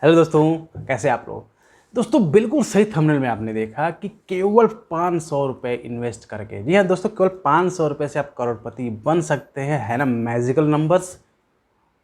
Hello दोस्तों, कैसे आप लोग। दोस्तों बिल्कुल सही थंबनेल में आपने देखा कि केवल 500 रुपये इन्वेस्ट करके, जी हाँ दोस्तों, केवल 500 रुपये से आप करोड़पति बन सकते हैं। है ना मैजिकल नंबर्स।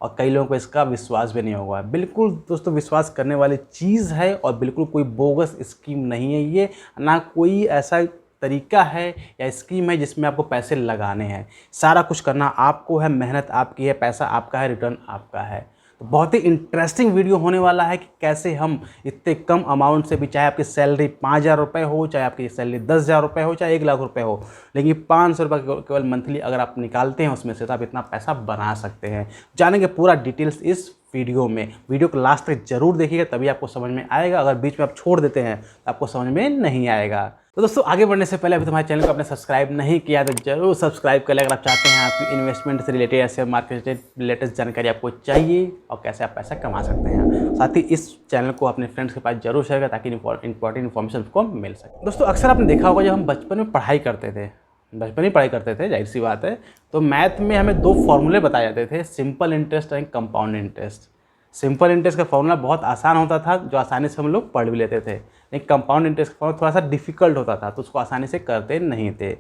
और कई लोगों को इसका विश्वास भी नहीं होगा। बिल्कुल दोस्तों विश्वास करने वाली चीज़ है और बिल्कुल कोई बोगस स्कीम नहीं है ये, ना कोई ऐसा तरीका है या स्कीम है जिसमें आपको पैसे लगाने हैं। सारा कुछ करना आपको है, मेहनत आपकी है, पैसा आपका है, रिटर्न आपका है। तो बहुत ही इंटरेस्टिंग वीडियो होने वाला है कि कैसे हम इतने कम अमाउंट से भी, चाहे आपकी सैलरी 5,000 रुपये हो, चाहे आपकी सैलरी 10,000 रुपये हो, चाहे 1,00,000 रुपये हो, लेकिन 500 रुपये केवल मंथली अगर आप निकालते हैं उसमें से, तो आप इतना पैसा बना सकते हैं। जानेंगे पूरा डिटेल्स इस वीडियो में। वीडियो को लास्ट तक जरूर देखिएगा, तभी आपको समझ में आएगा। अगर बीच में आप छोड़ देते हैं तो आपको समझ में नहीं आएगा। तो दोस्तों आगे बढ़ने से पहले अभी तुम्हारे चैनल को आपने सब्सक्राइब नहीं किया तो जरूर सब्सक्राइब कर ले, अगर आप चाहते हैं आपकी इन्वेस्टमेंट से रिलेटेड, ऐसे मार्केट से लेटेस्ट जानकारी आपको चाहिए और कैसे आप पैसा कमा सकते हैं। साथ ही इस चैनल को अपने फ्रेंड्स के पास जरूर शेयर करें ताकि इंपॉर्टेंट इन्फॉर्मेशन को मिल सके। दोस्तों अक्सर आपने देखा होगा, जब हम बचपन में पढ़ाई करते थे, जाहिर सी बात है, तो मैथ में हमें दो फॉर्मूले बताए जाते थे, simple interest and compound interest. Simple interest का फॉर्मूला बहुत आसान होता था, जो आसानी से हम लोग पढ़ भी लेते थे, लेकिन कंपाउंड इंटरेस्ट का फॉर्मूला थोड़ा सा डिफिकल्ट होता था, तो उसको आसानी से करते नहीं थे।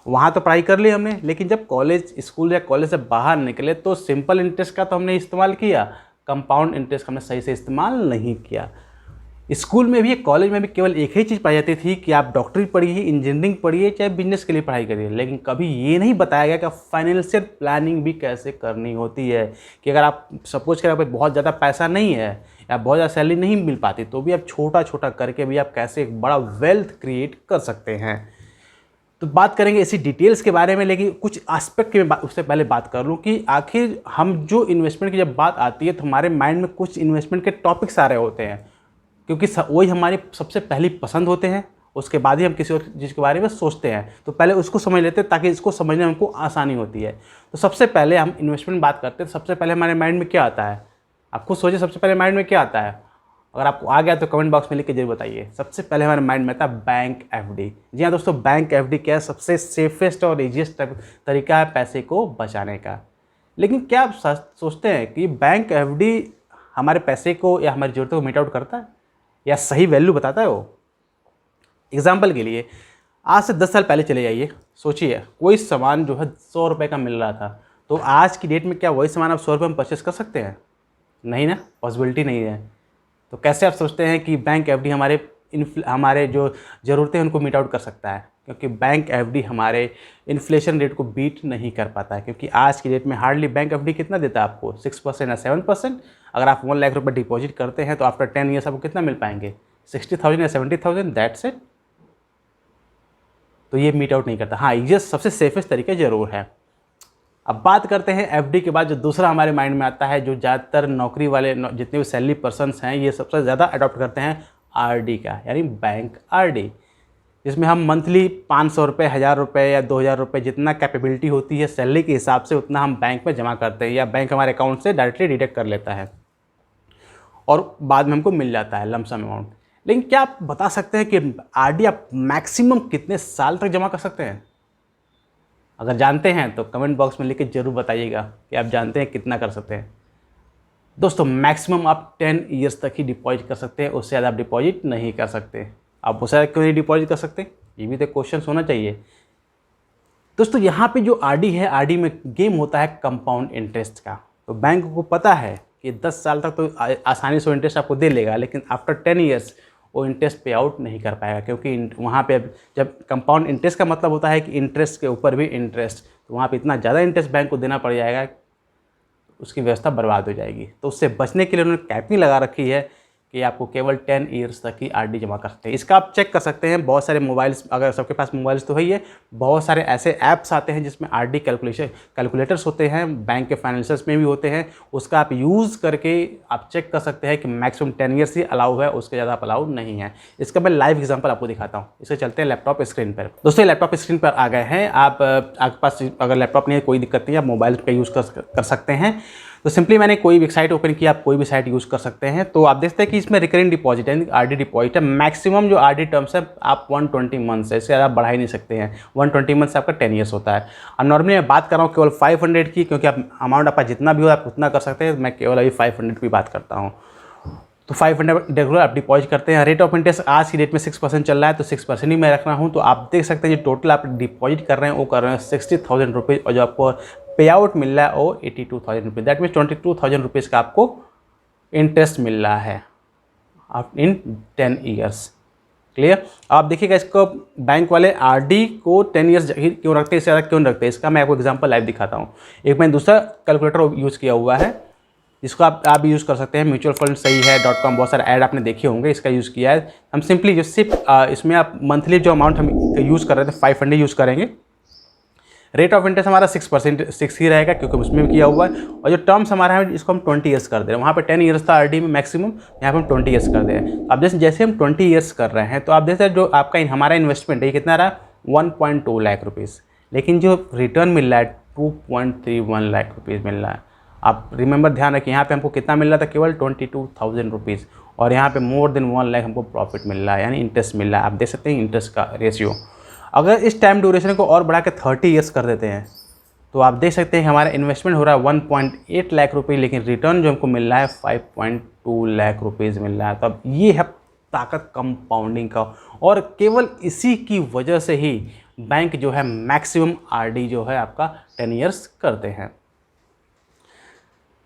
वहाँ तो पढ़ाई कर ली हमने, लेकिन जब कॉलेज, स्कूल या कॉलेज से बाहर निकले तो सिंपल इंटरेस्ट का तो हमने इस्तेमाल किया, कंपाउंड इंटरेस्ट का हमने सही से इस्तेमाल नहीं किया। स्कूल में भी, कॉलेज में भी केवल एक ही चीज़ पढ़ाई जाती थी कि आप डॉक्टरी पढ़िए, इंजीनियरिंग पढ़िए, चाहे बिजनेस के लिए पढ़ाई करिए, लेकिन कभी ये नहीं बताया गया कि फाइनेंशियल प्लानिंग भी कैसे करनी होती है। कि अगर आप सपोज करें आप बहुत ज़्यादा पैसा नहीं है या बहुत ज़्यादा सैलरी नहीं मिल पाती, तो भी आप छोटा छोटा करके भी आप कैसे एक बड़ा वेल्थ क्रिएट कर सकते हैं। तो बात करेंगे इसी डिटेल्स के बारे में, लेकिन कुछ एस्पेक्ट के में उससे पहले बात कर लूँ कि आखिर हम जो इन्वेस्टमेंट की जब बात आती है तो हमारे माइंड में कुछ इन्वेस्टमेंट के टॉपिक्स आ रहे होते हैं, क्योंकि वही हमारी सबसे पहली पसंद होते हैं। उसके बाद ही हम किसी और चीज़ के बारे में सोचते हैं, तो पहले उसको समझ लेते हैं ताकि इसको समझने में हमको आसानी होती है। तो सबसे पहले हम इन्वेस्टमेंट बात करते हैं, तो सबसे पहले हमारे माइंड में क्या आता है, आप खुद सोचिए, सबसे पहले माइंड में क्या आता है। अगर आपको आ गया तो कमेंट बॉक्स में लिख के जरूर बताइए। सबसे पहले हमारे माइंड में आता है बैंक एफडी। जी हाँ दोस्तों, बैंक एफडी क्या है, सबसे सेफेस्ट और ईजीएस्ट तरीका है पैसे को बचाने का। लेकिन क्या आप सोचते हैं कि बैंक एफडी हमारे पैसे को या हमारी ज़रूरतों को मीट आउट करता है या सही वैल्यू बताता है वो। एग्जाम्पल के लिए आज से 10 साल पहले चले जाइए, सोचिए कोई सामान जो है 100 रुपये का मिल रहा था, तो आज की डेट में क्या वही सामान आप 100 रुपये में परचेस कर सकते हैं? नहीं ना, पॉसिबिलिटी नहीं है। तो कैसे आप सोचते हैं कि बैंक एफडी हमारे जो ज़रूरतें हैं उनको मीट आउट कर सकता है? क्योंकि बैंक एफडी हमारे इन्फ्लेशन रेट को बीट नहीं कर पाता है, क्योंकि आज की डेट में हार्डली बैंक एफडी कितना देता है आपको, 6% या 7%। अगर आप 1 लाख रुपये डिपॉजिट करते हैं तो आफ्टर 10 ईयर्स आपको कितना मिल पाएंगे, 60,000 या 70,000, दैट्स इट। तो ये मीट आउट नहीं करता। हाँ, ये सबसे सेफेस्ट तरीके ज़रूर है। अब बात करते हैं एफडी के बाद जो दूसरा हमारे माइंड में आता है, जो ज़्यादातर नौकरी वाले जितने भी सैलरी पर्सन्स हैं, ये सबसे ज़्यादा अडॉप्ट करते हैं आरडी का, यानी बैंक आरडी, जिसमें हम मंथली 500 रुपये, 1,000 रुपये या 2,000 रुपये, जितना कैपेबिलिटी होती है सैलरी के हिसाब से, उतना हम बैंक में जमा करते हैं या बैंक हमारे अकाउंट से डायरेक्टली डिडक्ट कर लेता है और बाद में हमको मिल जाता है लमसम अमाउंट। लेकिन क्या आप बता सकते हैं कि आरडी आप मैक्सिमम कितने साल तक जमा कर सकते हैं? अगर जानते हैं तो कमेंट बॉक्स में लिख के जरूर बताइएगा कि आप जानते हैं कितना कर सकते हैं। दोस्तों मैक्सिमम आप 10 ईयर्स तक ही डिपॉजिट कर सकते हैं, उससे ज़्यादा आप डिपॉजिट नहीं कर सकते। आप उससे ज़्यादा क्यों नहीं डिपॉजिट कर सकते, ये भी तो क्वेश्चन होना चाहिए। दोस्तों यहाँ पे जो आरडी है, आरडी में गेम होता है कंपाउंड इंटरेस्ट का। तो बैंक को पता है कि 10 साल तक तो आसानी से इंटरेस्ट आपको दे लेगा, लेकिन आफ्टर 10 ईयर्स वो इंटरेस्ट पे आउट नहीं कर पाएगा, क्योंकि वहाँ पे जब कंपाउंड इंटरेस्ट का मतलब होता है कि इंटरेस्ट के ऊपर भी इंटरेस्ट, तो वहाँ पे इतना ज़्यादा इंटरेस्ट बैंक को देना पड़ जाएगा, उसकी व्यवस्था बर्बाद हो जाएगी। तो उससे बचने के लिए उन्होंने कैपिंग लगा रखी है कि आपको केवल 10 ईयर्स तक ही आरडी जमा कर सकते हैं। इसका आप चेक कर सकते हैं, बहुत सारे मोबाइल्स, अगर सबके पास मोबाइल्स तो है ही है, बहुत सारे ऐसे ऐप्स आते हैं जिसमें आरडी कैलकुलेटर्स होते हैं, बैंक के फाइनेंशियल्स में भी होते हैं। उसका आप यूज़ करके आप चेक कर सकते हैं कि मैक्सिमम 10 ईयर्स ही अलाउ है, उसके ज़्यादा आप अलाउ नहीं है। इसका मैं लाइव एग्जाम्पल आपको दिखाता हूँ। इसे चलते हैं लैपटॉप स्क्रीन पर। दोस्तों लैपटॉप स्क्रीन पर आ गए हैं। आपके पास अगर लैपटॉप नहीं है कोई दिक्कत नहीं है, आप मोबाइल पर यूज़ कर सकते हैं। तो सिंपली मैंने कोई भी साइट ओपन किया, आप कोई भी साइट यूज़ कर सकते हैं। तो आप देखते हैं कि इसमें रिकरिंग डिपॉजिट है, आरडी डिपॉजिट है। मैक्सिमम जो आरडी टर्म्स है आप 120 मंथ्स है, इससे ज़्यादा बढ़ा ही नहीं सकते हैं। 120 मंथ से आपका 10 ईयर्स होता है। अब नॉर्मली मैं बात कर रहा हूँ केवल 500 की, क्योंकि आप अमाउंट आपका जितना भी हो आप उतना कर सकते हैं। मैं केवल अभी 500 की बात करता हूँ। तो 500 रेगुलर आप डिपॉजिट करते हैं। रेट ऑफ इंटरेस्ट आज की डेट में 6% चल रहा है, तो 6% ही मैं रख रहा हूँ। तो आप देख सकते हैं जो टोटल आप डिपॉजिट कर रहे हैं वो कर रहे हैं 60,000 रुपीज़, और जो आपको पे आउट मिल रहा है वो 82,000 रुपीज़। दैट मीन्स 22,000 रुपीज़ का आपको इंटरेस्ट मिल रहा है आप इन 10 ईयर्स। क्लियर। आप देखिएगा इसको बैंक वाले आरडी को 10 ईयर्स क्यों रखते हैं, इससे ज़्यादा क्यों रखते हैं, इसका मैं आपको एग्जांपल लाइव दिखाता हूँ। एक मैंने दूसरा कैलकुलेटर यूज़ किया हुआ है, इसको आप भी यूज़ कर सकते हैं। म्यूचुअल फंड सही है .com, बहुत सारे ऐड आपने देखे होंगे, इसका यूज़ किया है। हम सिंपली जो सिर्फ इसमें आप मंथली जो अमाउंट हम यूज़ कर रहे थे 500 यूज़ करेंगे। रेट ऑफ इंटरेस्ट हमारा 6% ही रहेगा क्योंकि उसमें भी किया हुआ है, और जो टर्म्स हमारा है इसको हम 20 ईयर्स कर दे रहे हैं। वहाँ पे 10 ईयर्स था आरडी में मैक्सिमम, यहाँ पे हम 20 ईयर्स कर दे रहे हैं। अब जैसे हम 20 ईयर्स कर रहे हैं तो आप देखते हैं जो आपका हमारा इन्वेस्टमेंट है कितना रहा 1.2 लाख रुपीज़, लेकिन जो रिटर्न मिल रहा है 2.31 लाख रुपीज़ मिल रहा है। आप रिमेंबर ध्यान रखिए, यहाँ पे हमको कितना मिल रहा था, केवल 22,000 रुपीज़, और यहाँ पे मोर देन 1 लाख हमको प्रॉफिट मिल रहा है, यानी इंटरेस्ट मिल रहा है। आप देख सकते हैं इंटरेस्ट का रेशियो। अगर इस टाइम ड्यूरेशन को और बढ़ा के 30 ईयर्स कर देते हैं तो आप देख सकते हैं हमारा इन्वेस्टमेंट हो रहा है 1.8 लाख रुपये, लेकिन रिटर्न जो हमको मिल रहा है 5.2 लाख रुपीज़ मिल रहा है। तो अब ये है ताकत कंपाउंडिंग का, और केवल इसी की वजह से ही बैंक जो है मैक्सिमम आरडी जो है आपका 10 ईयर्स करते हैं।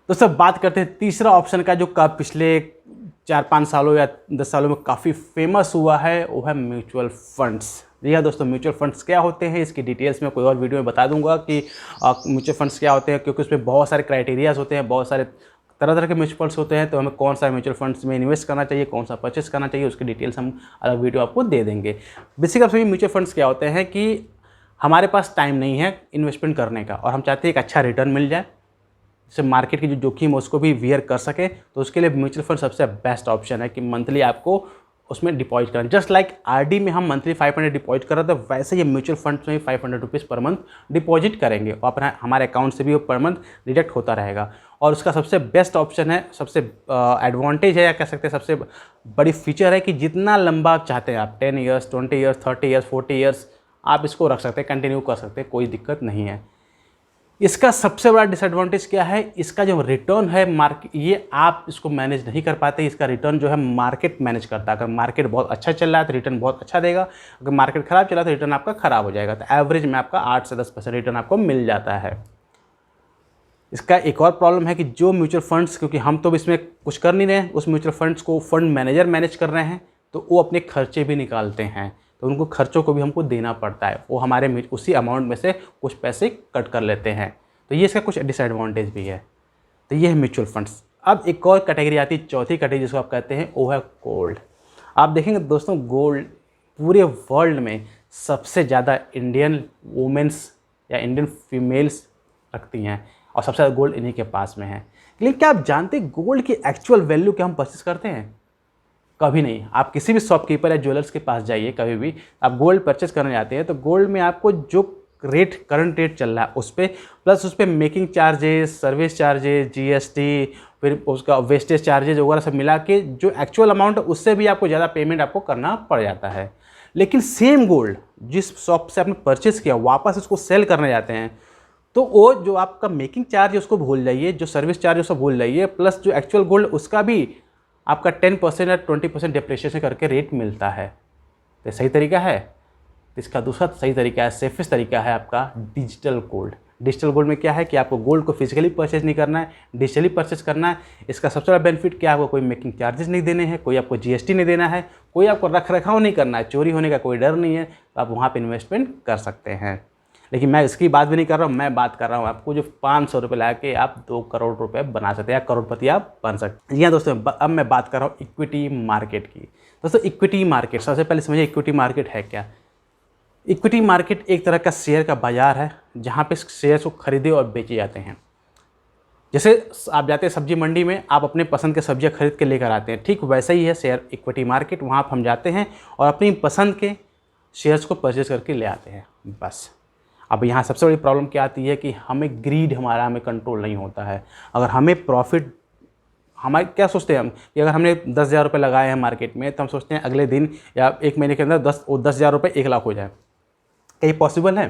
तो सब बात करते हैं तीसरा ऑप्शन का, जो पिछले 4-5 सालों या 10 सालों में काफ़ी फेमस हुआ है, वो है म्यूचुअल फंड्स। जी हाँ दोस्तों, म्यूचुअल फंड्स क्या होते हैं इसकी डिटेल्स में कोई और वीडियो में बता दूंगा कि म्यूचुअल फंड्स क्या होते हैं, क्योंकि उसमें बहुत सारे क्राइटेरियाज होते हैं, बहुत सारे तरह तरह के म्यूचुअल फंड्स होते हैं। तो हमें कौन सा म्यूचुअल फंड्स में इन्वेस्ट करना चाहिए, कौन सा परचेस करना चाहिए, उसकी डिटेल्स हम अलग वीडियो आपको दे देंगे। बेसिक आप सभी म्यूचुअल फंड्स क्या होते हैं कि हमारे पास टाइम नहीं है इन्वेस्टमेंट करने का, और हम चाहते हैं एक अच्छा रिटर्न मिल जाए, जैसे मार्केट की जो जोखिम है उसको भी वियर कर सके, तो उसके लिए म्यूचुअल फंड सबसे बेस्ट ऑप्शन है कि मंथली आपको उसमें डिपॉजिट करना। जस्ट लाइक आरडी में हम मंथली 500 डिपॉजिट कर रहे थे, वैसे ये म्यूचुअल फंड्स में 500 रुपीज़ पर मंथ डिपॉजिट करेंगे, और अपना हमारे अकाउंट से भी वो पर मंथ डिडक्ट होता रहेगा। और उसका सबसे बेस्ट ऑप्शन है, सबसे एडवांटेज है या कह सकते हैं सबसे बड़ी फीचर है कि जितना लंबा आप चाहते हैं आप 10 ईयर्स 20 ईयर्स 30 ईयर्स 40 ईयर्स आप इसको रख सकते हैं, कंटिन्यू कर सकते हैं, कोई दिक्कत नहीं है। इसका सबसे बड़ा डिसएडवांटेज क्या है, इसका जो रिटर्न है मार्केट, ये आप इसको मैनेज नहीं कर पाते। इसका रिटर्न जो है मार्केट मैनेज करता है। अगर मार्केट बहुत अच्छा चल रहा है तो रिटर्न बहुत अच्छा देगा, अगर मार्केट खराब चला तो रिटर्न आपका खराब हो जाएगा। तो एवरेज में आपका 8 से 10% रिटर्न आपको मिल जाता है। इसका एक और प्रॉब्लम है कि जो म्यूचुअल फंड्स, क्योंकि हम तो इसमें कुछ कर नहीं रहे हैं, उस म्यूचुअल फंड्स को फंड मैनेजर मैनेज कर रहे हैं, तो वो अपने खर्चे भी निकालते हैं, तो उनको खर्चों को भी हमको देना पड़ता है। वो हमारे उसी अमाउंट में से कुछ पैसे कट कर लेते हैं, तो ये इसका कुछ डिसएडवांटेज भी है। तो ये है म्यूचुअल फंड्स। अब एक और कैटेगरी आती है, चौथी कैटेगरी जिसको आप कहते हैं, वो है गोल्ड। आप देखेंगे दोस्तों, गोल्ड पूरे वर्ल्ड में सबसे ज़्यादा इंडियन वुमेंस या इंडियन फीमेल्स रखती हैं, और सबसे ज़्यादा गोल्ड इन्हीं के पास में है। लेकिन क्या आप जानते हैं गोल्ड की एक्चुअल वैल्यू क्या हम परचेस करते हैं? कभी नहीं। आप किसी भी शॉपकीपर या ज्वेलर्स के पास जाइए, कभी भी आप गोल्ड परचेस करने जाते हैं तो गोल्ड में आपको जो रेट करंट रेट चल रहा है उस पर, प्लस उस पर making charges, service charges, GST, फिर उसका वेस्टेज चार्जेस वगैरह सब मिला के जो एक्चुअल अमाउंट है उससे भी आपको ज़्यादा पेमेंट आपको करना पड़ जाता है। लेकिन सेम गोल्ड जिस शॉप से आपने परचेस किया वापस उसको सेल करने जाते हैं, तो वो जो आपका मेकिंग चार्ज है उसको भूल जाइए, जो सर्विस चार्ज है उसको भूल जाइए, प्लस जो एक्चुअल गोल्ड उसका भी आपका 10% या 20% डिप्रिशिएशन करके रेट मिलता है। तो सही तरीका है। इसका दूसरा सही तरीका है, सेफेस्ट तरीका है आपका डिजिटल गोल्ड। डिजिटल गोल्ड में क्या है कि आपको गोल्ड को फिजिकली परचेज नहीं करना है, डिजिटली परचेज करना है। इसका सबसे बड़ा बेनिफिट क्या है, आपको कोई मेकिंग चार्जेस नहीं देने हैं, कोई आपको जीएसटी नहीं देना है, कोई आपको रख रखाव नहीं करना है, चोरी होने का कोई डर नहीं है, तो आप वहाँ पर इन्वेस्टमेंट कर सकते हैं। लेकिन मैं इसकी बात भी नहीं कर रहा हूँ, मैं बात कर रहा हूँ आपको जो 500 रुपये ला के आप 2 करोड़ रुपए बना सकते हैं या करोड़पति आप बन सकते हैं। जी हाँ दोस्तों, अब मैं बात कर रहा हूँ इक्विटी मार्केट की। दोस्तों इक्विटी मार्केट, सबसे पहले समझिए इक्विटी मार्केट है क्या। इक्विटी मार्केट एक तरह का शेयर का बाजार है जहाँ पे शेयर्स को खरीदे और बेचे जाते हैं। जैसे आप जाते हैं सब्जी मंडी में, आप अपने पसंद के सब्जियाँ खरीद के लेकर आते हैं, ठीक वैसा ही है शेयर इक्विटी मार्केट। वहाँ पर हम जाते हैं और अपनी पसंद के शेयर्स को परचेज करके ले आते हैं, बस। अब यहाँ सबसे बड़ी प्रॉब्लम क्या आती है कि हमें ग्रीड हमें कंट्रोल नहीं होता है। अगर हमें प्रॉफिट, हमारे क्या सोचते हैं हम कि अगर हमने 10,000 रुपये लगाए हैं मार्केट में, तो हम सोचते हैं अगले दिन या एक महीने के अंदर 10,000 रुपये 1 लाख हो जाए। क्या ये पॉसिबल है?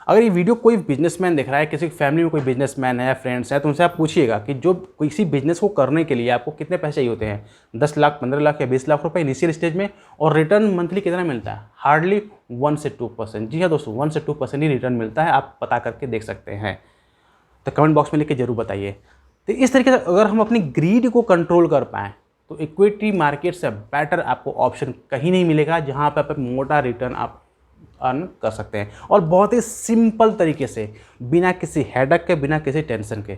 अगर ये वीडियो कोई बिजनेसमैन देख रहा है, किसी फैमिली में कोई बिजनेसमैन है, फ्रेंड्स है, तो उनसे आप पूछिएगा कि जो किसी बिजनेस को करने के लिए आपको कितने पैसे चाहिए होते हैं, 10 लाख, 15 लाख या 20 लाख रुपए इनिशियल स्टेज में, और रिटर्न मंथली कितना मिलता है? हार्डली 1 से 2%। जी हाँ दोस्तों, 1 से 2% ही रिटर्न मिलता है, आप पता करके देख सकते हैं। तो कमेंट बॉक्स में लिख के जरूर बताइए। तो इस तरीके से अगर हम अपनी ग्रीड को कंट्रोल कर पाएँ तो इक्विटी मार्केट से बेटर आपको ऑप्शन कहीं नहीं मिलेगा, जहाँ पे आप मोटा रिटर्न आप अर्न कर सकते हैं, और बहुत ही सिंपल तरीके से, बिना किसी हेडेक के, बिना किसी टेंशन के।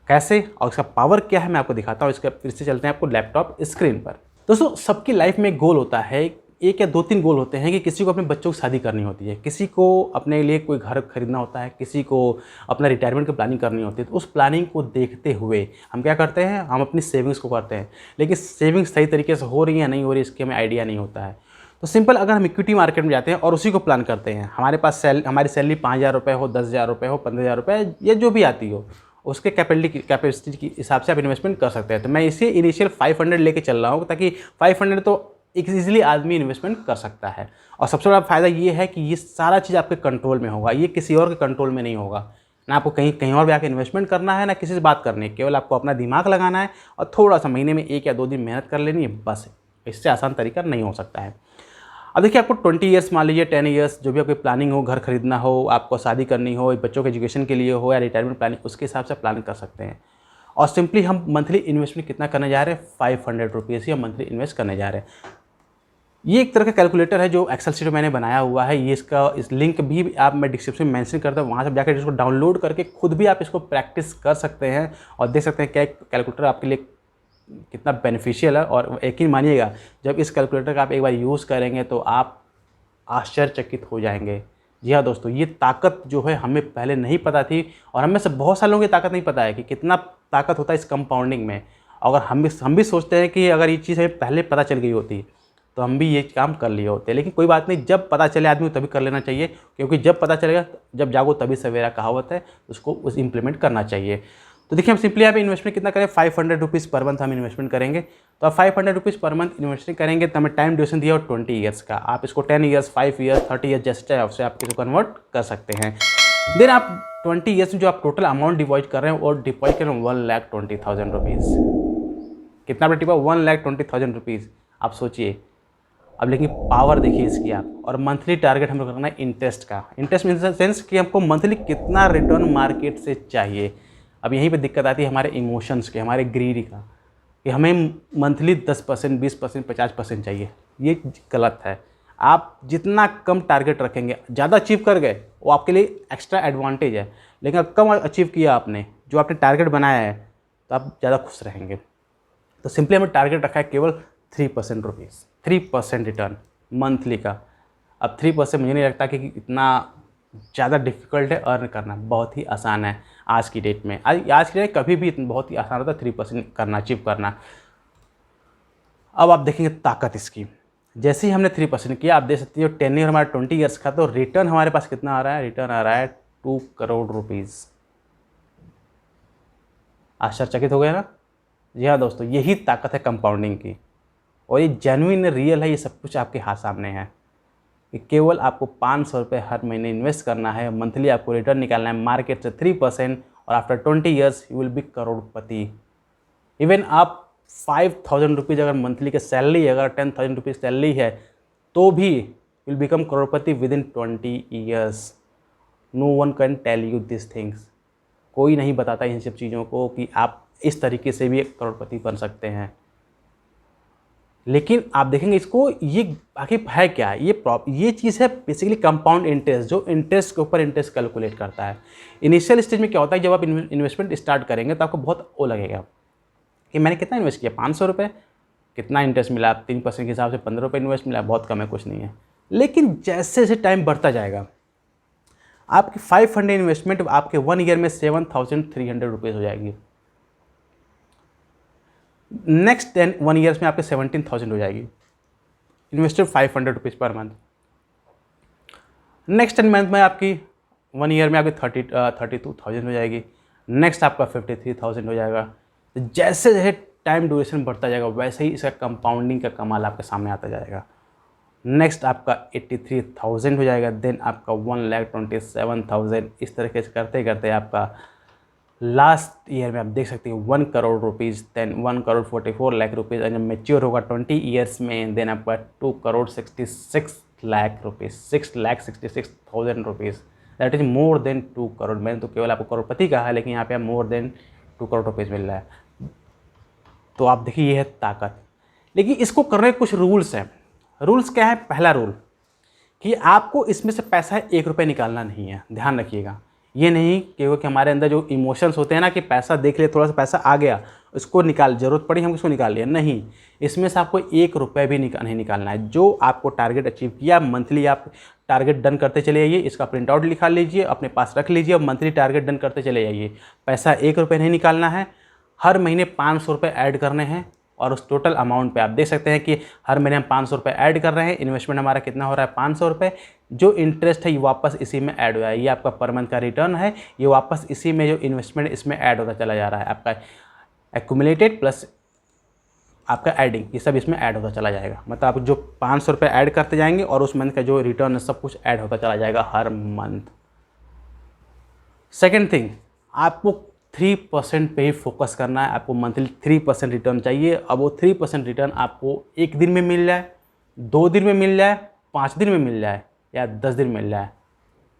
कैसे और इसका पावर क्या है मैं आपको दिखाता हूँ। इसका फिर से चलते हैं आपको लैपटॉप स्क्रीन पर। दोस्तों, सबकी लाइफ में एक गोल होता है, एक या 2-3 गोल होते हैं कि किसी को अपने बच्चों की शादी करनी होती है, किसी को अपने लिए कोई घर खरीदना होता है, किसी को अपना रिटायरमेंट की प्लानिंग करनी होती है। तो उस प्लानिंग को देखते हुए हम क्या करते हैं, हम अपनी सेविंग्स को करते हैं, लेकिन सेविंग्स सही तरीके से हो रही है या नहीं हो रही इसकी हमें आइडिया नहीं होता है। तो सिंपल, अगर हम इक्विटी मार्केट में जाते हैं और उसी को प्लान करते हैं, हमारे पास हमारी सैलरी 5,000 रुपये हो, 10,000 रुपये हो, 15,000 रुपये या जो भी आती हो, उसके कैपेसिटी के हिसाब से आप इन्वेस्टमेंट कर सकते हैं। तो मैं इसे इनिशियल 500 लेके चल रहा हूँ, ताकि 500 तो एक ईजिली आदमी इन्वेस्टमेंट कर सकता है। और सबसे बड़ा फ़ायदा ये है कि ये सारा चीज़ आपके कंट्रोल में होगा, ये किसी और के कंट्रोल में नहीं होगा। ना आपको कहीं कहीं और भी आके इन्वेस्टमेंट करना है, ना किसी से बात करनी है, केवल आपको अपना दिमाग लगाना है और थोड़ा सा महीने में 1 या 2 दिन मेहनत कर लेनी है, बस। इससे आसान तरीका नहीं हो सकता है। अब देखिए, आपको 20 ईयर्स, मान लीजिए 10 ईयर्स, जो भी आपकी प्लानिंग हो, घर खरीदना हो, आपको शादी करनी हो, बच्चों के एजुकेशन के लिए हो, या रिटायरमेंट प्लानिंग, उसके हिसाब से प्लान कर सकते हैं। और सिंपली हम मंथली इन्वेस्टमेंट कितना करने जा रहे हैं, 500 रुपीज़ या मंथली इन्वेस्ट करने जा रहे हैं। ये एक तरह का कैलकुलेटर है जो एक्सेल शीट में मैंने बनाया हुआ है। ये इस लिंक भी आप मैं डिस्क्रिप्शन में मेंशन करता हूँ, वहाँ से जाकर इसको डाउनलोड करके खुद भी आप इसको प्रैक्टिस कर सकते हैं और देख सकते हैं क्या कैलकुलेटर आपके लिए कितना बेनिफिशियल है। और यकीन मानिएगा, जब इस कैलकुलेटर का आप एक बार यूज़ करेंगे तो आप आश्चर्यचकित हो जाएंगे। जी हाँ दोस्तों, ये ताकत जो है हमें पहले नहीं पता थी, और हमें से बहुत सारे लोगों की ताकत नहीं पता है कि कितना ताकत होता है इस कंपाउंडिंग में। अगर हम भी सोचते हैं कि अगर ये चीज़ हमें पहले पता चल गई होती तो हम भी ये काम कर लिए होते। लेकिन कोई बात नहीं, जब पता चले आदमी को तभी कर लेना चाहिए, क्योंकि जब पता चलेगा, जब जागो तभी सवेरा कहावत है, उसको इम्प्लीमेंट करना चाहिए। तो देखिए, हम सिंपली यहाँ पे इन्वेस्टमेंट कितना करें, 500 रुपीज़ पर मंथ हम इन्वेस्टमेंट करेंगे। तो आप 500 रुपीज़ पर मंथ इन्वेस्टमेंट करेंगे तो हमें टाइम ड्यूरेशन दिया और 20 ईयर्स का। आप इसको 10 ईयर्स, 5 ईयर्स, 30 ईयर्स जैसे चाहे उससे आप इसको कन्वर्ट कर सकते हैं। देन आप 20 ईयर्स में जो आप टोटल अमाउंट डिपॉजिट कर रहे हैं, और डिपॉजिट कर रहे हैं 1,20,000 रुपीज़। कितना आपने टिपा, 1,20,000 रुपीज़। आप सोचिए अब, लेकिन पावर देखिए इसकी आप। और मंथली टारगेट हम लोग करना है इंटरेस्ट का। इंटरेस्ट इन द सेंस कि हमको मंथली कितना रिटर्न मार्केट से चाहिए। अब यहीं पे दिक्कत आती है हमारे इमोशंस के, हमारे ग्रीड का, कि हमें मंथली 10%, 20%, 50% चाहिए। ये गलत है। आप जितना कम टारगेट रखेंगे, ज़्यादा अचीव कर गए वो आपके लिए एक्स्ट्रा एडवांटेज है, लेकिन अगर कम अचीव किया आपने जो आपने टारगेट बनाया है तो आप ज़्यादा खुश रहेंगे। तो सिंपली हमें टारगेट रखा है केवल 3% रुपीज़, 3% रिटर्न मंथली का। अब 3% मुझे नहीं लगता कि इतना ज़्यादा डिफ़िकल्ट है अर्न करना, बहुत ही आसान है आज की डेट में। आज की डेट कभी भी बहुत ही आसान होता है 3% करना, अचीव करना। अब आप देखेंगे ताकत इसकी, जैसे ही हमने 3% किया, आप देख सकते हो 10 ईयर हमारा 20 ईयर्स का, तो रिटर्न हमारे पास कितना आ रहा है, रिटर्न आ रहा है 2 करोड़ रुपीज़। आश्चर्यचकित हो गए ना। जी हाँ दोस्तों, यही ताकत है कंपाउंडिंग की, और ये जेन्युइन रियल है। ये सब कुछ आपके हाथ सामने है कि केवल आपको 500 रुपये हर महीने इन्वेस्ट करना है, मंथली आपको रिटर्न निकालना है मार्केट से 3%, और after 20 years you will be Crorepati. Even आप 5,000 रुपीज़ अगर मंथली की सैलरी है, अगर 10,000 रुपीज़ सैलरी है, तो भी विल बिकम करोड़पति within 20 years. No one can tell you this things. कोई नहीं बताता इन सब चीज़ों को कि आप इस तरीके से भी एक करोड़पति बन सकते हैं। लेकिन आप देखेंगे इसको, ये आखिर है क्या, ये चीज़ है बेसिकली कंपाउंड इंटरेस्ट, जो इंटरेस्ट के ऊपर इंटरेस्ट कैलकुलेट करता है। इनिशियल स्टेज में क्या होता है, जब आप इन्वेस्टमेंट स्टार्ट करेंगे तो आपको बहुत वो लगेगा कि मैंने कितना इन्वेस्ट किया, 500 रुपये, कितना इंटरेस्ट मिला, 3% के हिसाब से 15 रुपये इन्वेस्ट मिला, बहुत कम है, कुछ नहीं है। लेकिन जैसे जैसे टाइम बढ़ता जाएगा, आपकी 500 इन्वेस्टमेंट आपके 1 ईयर में 7,300 रुपीज़ हो जाएगी। नेक्स्ट 1 ईयर्स में आपके 17,000 हो जाएगी, invested 500 rupees per month. Next 10 month में आपकी 1 ईयर में आपकी 32,000 हो जाएगी। नेक्स्ट आपका 53,000 हो जाएगा। जैसे जैसे टाइम ड्यूरेशन बढ़ता जाएगा, वैसे ही इसका कंपाउंडिंग का कमाल आपके सामने आता जाएगा। नेक्स्ट आपका 83,000 हो जाएगा, देन आपका 1,27,000। इस तरीके से करते करते आपका लास्ट ईयर में आप देख सकते हैं 1 करोड़ रुपीज़, देन 1,44,00,000 रुपीज़। और जब मेच्योर होगा 20 ईयर्स में, देन आपका 2,66,00,000 rupees, 6,66,000 rupees. That is more than 2 crore. मैंने तो केवल आपको करोड़पति कहा है, लेकिन यहाँ पे मोर देन 2 करोड़ रुपीज़ मिल रहा है। तो आप देखिए ये है ताकत। लेकिन इसको करने के कुछ रूल्स हैं। रूल्स क्या है? पहला रूल कि आपको इसमें से पैसा 1 रुपये निकालना नहीं है, ध्यान रखिएगा। ये नहीं क्योंकि हमारे अंदर जो इमोशंस होते हैं ना कि पैसा देख लिया, थोड़ा सा पैसा आ गया, इसको निकाल, ज़रूरत पड़ी हम इसको निकाल लिया, नहीं। इसमें से आपको 1 रुपये भी नहीं निकालना है। जो आपको टारगेट अचीव किया, मंथली आप टारगेट डन करते चले जाइए। इसका प्रिंट आउट लिखा लीजिए, अपने पास रख लीजिए और मंथली टारगेट डन करते चले जाइए। पैसा 1 रुपये नहीं निकालना है। हर महीने 500 रुपये ऐड करने हैं और उस टोटल अमाउंट पे आप देख सकते हैं कि हर महीने हम 500 रुपये ऐड कर रहे हैं। इन्वेस्टमेंट हमारा कितना हो रहा है? 500 रुपये। जो इंटरेस्ट है ये वापस इसी में ऐड हुआ है। ये आपका पर मंथ का रिटर्न है, ये वापस इसी में जो इन्वेस्टमेंट इसमें ऐड होता चला जा रहा है। आपका एक्यूमुलेटेड प्लस आपका एडिंग, ये सब इसमें ऐड होता चला जाएगा। मतलब आप जो 500 रुपये ऐड करते जाएंगे और उस मंथ का जो रिटर्न है सब कुछ ऐड होता चला जाएगा हर मंथ। सेकेंड थिंग, आपको 3% पे ही फोकस करना है। आपको मंथली 3% रिटर्न चाहिए। अब वो 3% रिटर्न आपको 1 दिन में मिल जाए, 2 दिन में मिल जाए, 5 दिन में मिल जाए या 10 दिन में मिल जाए,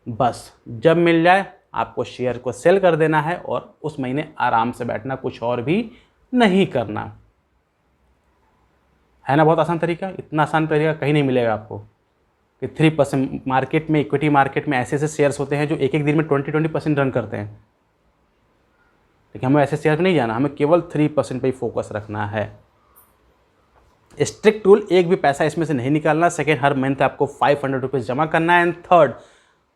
बस जब मिल जाए आपको शेयर को सेल कर देना है और उस महीने आराम से बैठना, कुछ और भी नहीं करना है ना। बहुत आसान तरीका, इतना आसान तरीका कहीं नहीं मिलेगा आपको कि 3%। मार्केट में, इक्विटी मार्केट में ऐसे ऐसे शेयर्स होते हैं जो एक एक दिन में 20% रन करते हैं, लेकिन हमें ऐसे शेयर में नहीं जाना, हमें केवल 3% पे ही फोकस रखना है। स्ट्रिक्ट रूल, एक भी पैसा इसमें से नहीं निकालना। सेकेंड, हर मंथ आपको 500 रुपीज़ जमा करना है। And third,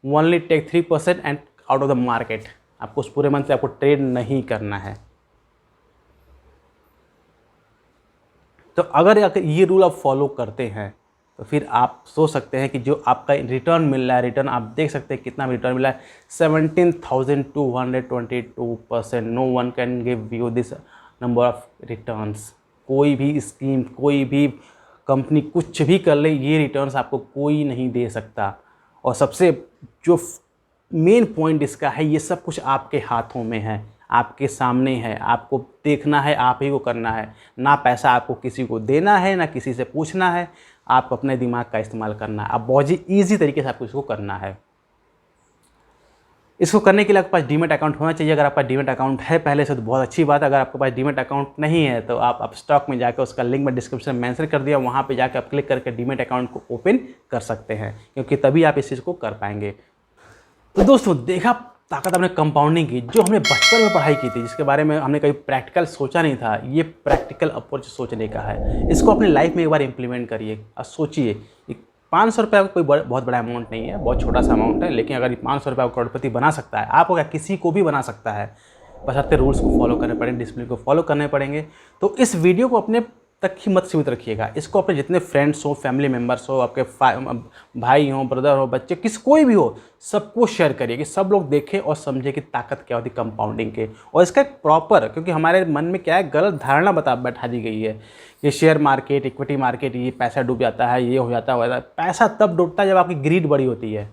only take 3% and out of the market. आपको उस पूरे मंथ से आपको ट्रेड नहीं करना है। तो अगर ये रूल आप फॉलो करते हैं तो फिर आप सोच सकते हैं कि जो आपका रिटर्न मिल रहा है, रिटर्न आप देख सकते हैं कितना रिटर्न मिला है, 17,222%। No one can give you this number of returns. कोई भी स्कीम, कोई भी कंपनी कुछ भी कर ले, ये रिटर्न्स आपको कोई नहीं दे सकता। और सबसे जो मेन पॉइंट इसका है, ये सब कुछ आपके हाथों में है, आपके सामने है। आपको देखना है, आप ही को करना है। ना पैसा आपको किसी को देना है, ना किसी से पूछना है। आप अपने दिमाग का इस्तेमाल करना है। अब बहुत ही ईजी तरीके से आपको इसको करना है। इसको करने के लिए आपके पास डीमेट अकाउंट होना चाहिए। अगर आपका डीमेट अकाउंट है पहले से तो बहुत अच्छी बात है। अगर आपके पास डीमेट अकाउंट नहीं है तो आप स्टॉक में जाकर, उसका लिंक मैं डिस्क्रिप्शन में मेंशन कर दिया, वहाँ पे जाकर आप क्लिक करके डीमेट अकाउंट को ओपन कर सकते हैं, क्योंकि तभी आप इस चीज़ को कर पाएंगे। तो दोस्तों, देखा ताकत हमने कंपाउंडिंग की, जो हमने बचपन में पढ़ाई की थी, जिसके बारे में हमने कभी प्रैक्टिकल सोचा नहीं था, ये प्रैक्टिकल अप्रोच सोचने का है। इसको अपनी लाइफ में एक बार इंप्लीमेंट करिए और सोचिए। 500 रुपये कोई बहुत बड़ा अमाउंट नहीं है, बहुत छोटा सा अमाउंट है, लेकिन अगर 500 रुपये करोड़पति बना सकता है, आपको क्या, किसी को भी बना सकता है। बस आपके रूल्स को फॉलो करने पड़ेंगे, डिसिप्लिन को फॉलो करने पड़ेंगे। तो इस वीडियो को अपने तक ही मत सीमित रखिएगा। इसको अपने जितने फ्रेंड्स हो, फैमिली मेम्बर्स हो, आपके भाई हो, ब्रदर हो, बच्चे, कोई भी हो, सबको शेयर करिए कि सब लोग देखें और समझे कि ताकत क्या होती है कंपाउंडिंग के। और इसका एक प्रॉपर, क्योंकि हमारे मन में क्या है, गलत धारणा बैठा दी गई है कि शेयर मार्केट, इक्विटी मार्केट, ये पैसा डूब जाता है, ये हो जाता है। पैसा तब डूबता है जब आपकी ग्रीड बड़ी होती है।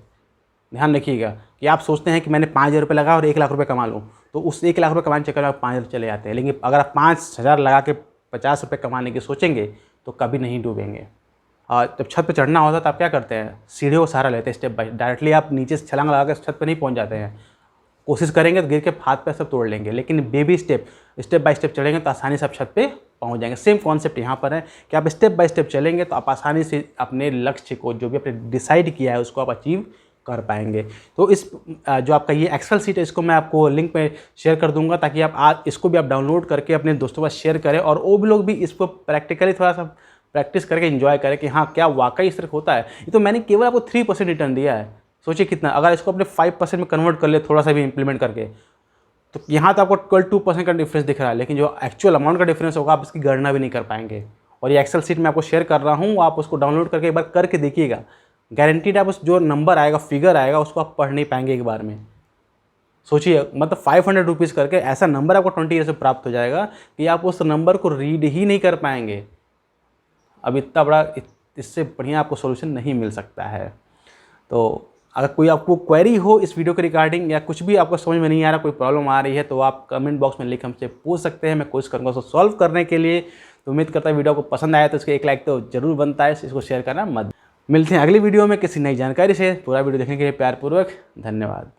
ध्यान रखिएगा कि आप सोचते हैं कि मैंने 5,000 रुपये लगा और 1 लाख रुपये कमा लूँ, तो उस 1 लाख रुपये कमाने के चक्कर में आप 5,000 चले जाते हैं। लेकिन अगर आप 5,000 लगा के 50 रुपये कमाने की सोचेंगे तो कभी नहीं डूबेंगे। और जब छत पे चढ़ना होता है तो आप क्या करते हैं, सीढ़ियों को सहारा लेते हैं, स्टेप बाय। डायरेक्टली आप नीचे से छलांग लगा के छत पे नहीं पहुंच जाते हैं। कोशिश करेंगे तो गिर के हाथ पैर सब तोड़ लेंगे, लेकिन बेबी स्टेप बाय स्टेप चलेंगे तो आसानी से आप छत पे पहुंच जाएंगे। सेम कॉन्सेप्ट यहाँ पर है कि आप स्टेप बाय स्टेप चलेंगे तो आप आसानी से अपने लक्ष्य को, जो भी आपने डिसाइड किया है, उसको आप अचीव कर पाएंगे। तो इस जो आपका ये एक्सेल सीट है, इसको मैं आपको लिंक पे शेयर कर दूंगा, ताकि आप इसको भी आप डाउनलोड करके अपने दोस्तों के साथ शेयर करें और वो भी लोग भी इसको प्रैक्टिकली थोड़ा सा प्रैक्टिस करके एंजॉय करें कि हाँ, क्या वाकई इस तरह होता है। ये तो मैंने केवल आपको 3% रिटर्न दिया है, सोचिए कितना। अगर इसको अपने 5% में कन्वर्ट कर ले, थोड़ा सा भी इंप्लीमेंट करके, तो यहाँ तो आपको 12% का डिफरेंस दिख रहा है, लेकिन जो एक्चुअल अमाउंट का डिफरेंस होगा आप इसकी गणना भी नहीं कर पाएंगे। और ये एक्सेल सीट मैं आपको शेयर कर रहा हूँ, आप उसको डाउनलोड करके एक बार करके देखिएगा। गारंटीड आप उस जो नंबर आएगा, फिगर आएगा, उसको आप पढ़ नहीं पाएंगे एक बार में। सोचिए, मतलब 500 रुपीज़ करके ऐसा नंबर आपको 20 ईयर से प्राप्त हो जाएगा कि आप उस नंबर को रीड ही नहीं कर पाएंगे। अब इतना बड़ा इससे बढ़िया आपको सोल्यूशन नहीं मिल सकता है। तो अगर कोई आपको क्वेरी हो इस वीडियो के रिगार्डिंग या कुछ भी आपको समझ में नहीं आ रहा, कोई प्रॉब्लम आ रही है, तो आप कमेंट बॉक्स में लिख हमसे पूछ सकते हैं। मैं कोशिश करूँगा उसको सॉल्व करने के लिए। तो उम्मीद करता है वीडियो को पसंद आया तो इसके एक लाइक तो जरूर बनता है, इसको शेयर करना मत। मिलते हैं अगली वीडियो में किसी नई जानकारी से। पूरा वीडियो देखने के लिए प्यारपूर्वक धन्यवाद।